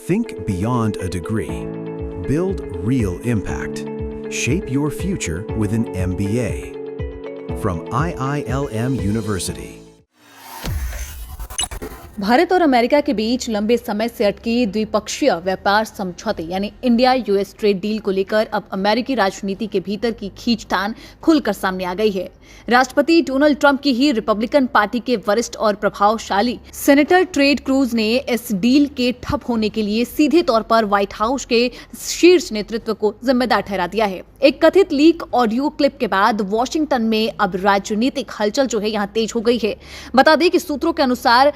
Think beyond a degree. Build real impact. Shape your future with an MBA. From IILM University. Bharat और America के बीच लंबे समय से अटकी द्विपक्षीय व्यापार समझौते यानी इंडिया यूएस ट्रेड डील को लेकर अब अमेरिकी राजनीति के भीतर की खींचतान खुलकर सामने आ गई है। राष्ट्रपति डोनाल्ड ट्रंप की ही रिपब्लिकन पार्टी के वरिष्ठ और प्रभावशाली सेनेटर टेड क्रूज ने इस डील के ठप होने के लिए सीधे तौर पर व्हाइट हाउस के शीर्ष नेतृत्व को जिम्मेदार ठहरा दिया है। एक कथित लीक ऑडियो क्लिप के बाद वॉशिंगटन में अब राजनीतिक हलचल जो है यहाँ तेज हो गई है। बता दें कि सूत्रों के अनुसार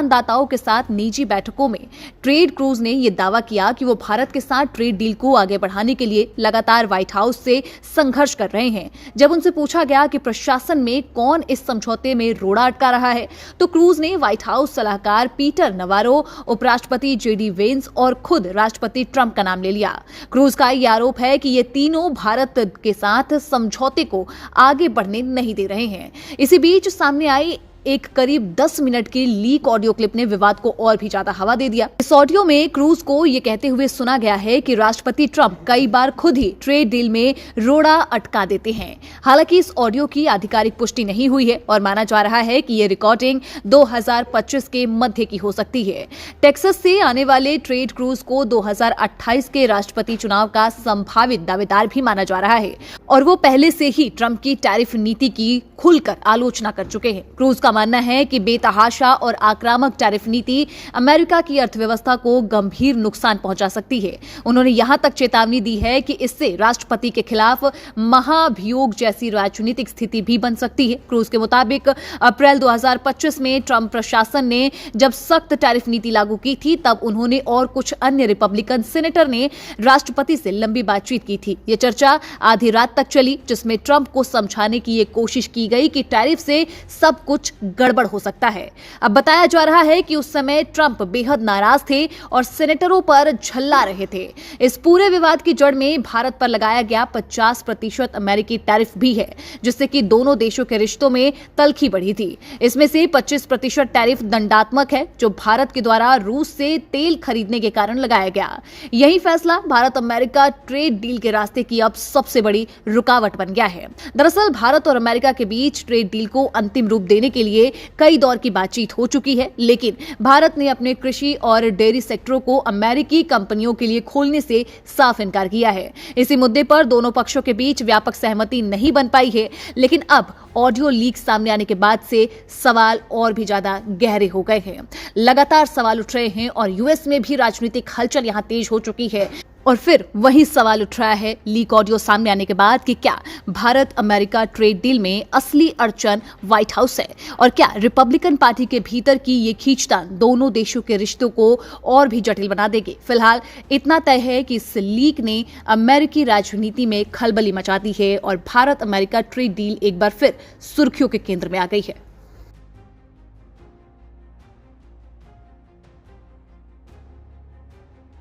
दाताओं के साथ निजी बैठकों में टेड क्रूज ने यह दावा किया कि वो भारत के साथ ट्रेड डील को आगे बढ़ाने के लिए लगातार व्हाइट हाउस से संघर्ष कर रहे हैं। जब उनसे पूछा गया कि प्रशासन में कौन इस समझौते में रोड़ा अटका रहा है, तो क्रूज ने व्हाइट हाउस सलाहकार पीटर नवारो, उपराष्ट्रपति जेडी वेंस और खुद राष्ट्रपति ट्रंप का नाम ले लिया। क्रूज का यह आरोप है कि ये तीनों भारत के साथ समझौते को आगे बढ़ने नहीं दे रहे हैं। इसी बीच सामने आई एक करीब 10 मिनट की लीक ऑडियो क्लिप ने विवाद को और भी ज्यादा हवा दे दिया। इस ऑडियो में क्रूज को यह कहते हुए सुना गया है कि राष्ट्रपति ट्रंप कई बार खुद ही ट्रेड डील में रोड़ा अटका देते हैं। हालांकि इस ऑडियो की आधिकारिक पुष्टि नहीं हुई है और माना जा रहा है कि यह रिकॉर्डिंग 2025 के मध्य की हो सकती है। टेक्सास से आने वाले टेड क्रूज को 2028 के राष्ट्रपति चुनाव का संभावित दावेदार भी माना जा रहा है और वो पहले से ही ट्रंप की टैरिफ नीति की खुलकर आलोचना कर चुके हैं। क्रूज का मानना है कि बेतहाशा और आक्रामक टैरिफ नीति अमेरिका की अर्थव्यवस्था को गंभीर नुकसान पहुंचा सकती है। उन्होंने यहां तक चेतावनी दी है कि इससे राष्ट्रपति के खिलाफ महाभियोग जैसी राजनीतिक स्थिति भी बन सकती है। क्रूज के मुताबिक अप्रैल 2025 में ट्रंप प्रशासन ने जब सख्त टैरिफ नीति लागू की थी, तब उन्होंने और कुछ अन्य रिपब्लिकन सेनेटर ने राष्ट्रपति से लंबी बातचीत की थी। यह चर्चा आधी रात तक चली, जिसमें ट्रंप को समझाने की यह कोशिश की गई कि टैरिफ से सब कुछ गड़बड़ हो सकता है। अब बताया जा रहा है कि उस समय ट्रंप बेहद नाराज थे और सेनेटरों पर झल्ला रहे थे। इस पूरे विवाद की जड़ में भारत पर लगाया गया 50% अमेरिकी टैरिफ भी है, जिससे कि दोनों देशों के रिश्तों में तल्खी बढ़ी थी। इसमें से 25% टैरिफ दंडात्मक है, जो भारत के द्वारा रूस से तेल खरीदने के कारण लगाया गया। यही फैसला भारत अमेरिका ट्रेड डील के रास्ते की अब सबसे बड़ी रुकावट बन गया है। दरअसल भारत और अमेरिका के बीच ट्रेड डील को अंतिम रूप देने के लिए कई दौर की बातचीत हो चुकी है, लेकिन भारत ने अपने कृषि और डेयरी सेक्टरों को अमेरिकी कंपनियों के लिए खोलने से साफ इनकार किया है। इसी मुद्दे पर दोनों पक्षों के बीच व्यापक सहमति नहीं बन पाई है, लेकिन अब ऑडियो लीक सामने आने के बाद से सवाल और भी ज्यादा गहरे हो गए हैं। लगातार सवाल उठ रहे हैं और यूएस में भी राजनीतिक हलचल यहां तेज हो चुकी है। और फिर वही सवाल उठ रहा है लीक ऑडियो सामने आने के बाद कि क्या भारत अमेरिका ट्रेड डील में असली अड़चन व्हाइट हाउस है, और क्या रिपब्लिकन पार्टी के भीतर की ये खींचतान दोनों देशों के रिश्तों को और भी जटिल बना देगी। फिलहाल इतना तय है कि इस लीक ने अमेरिकी राजनीति में खलबली मचा दी है और भारत अमेरिका ट्रेड डील एक बार फिर सुर्खियों के केंद्र में आ गई है।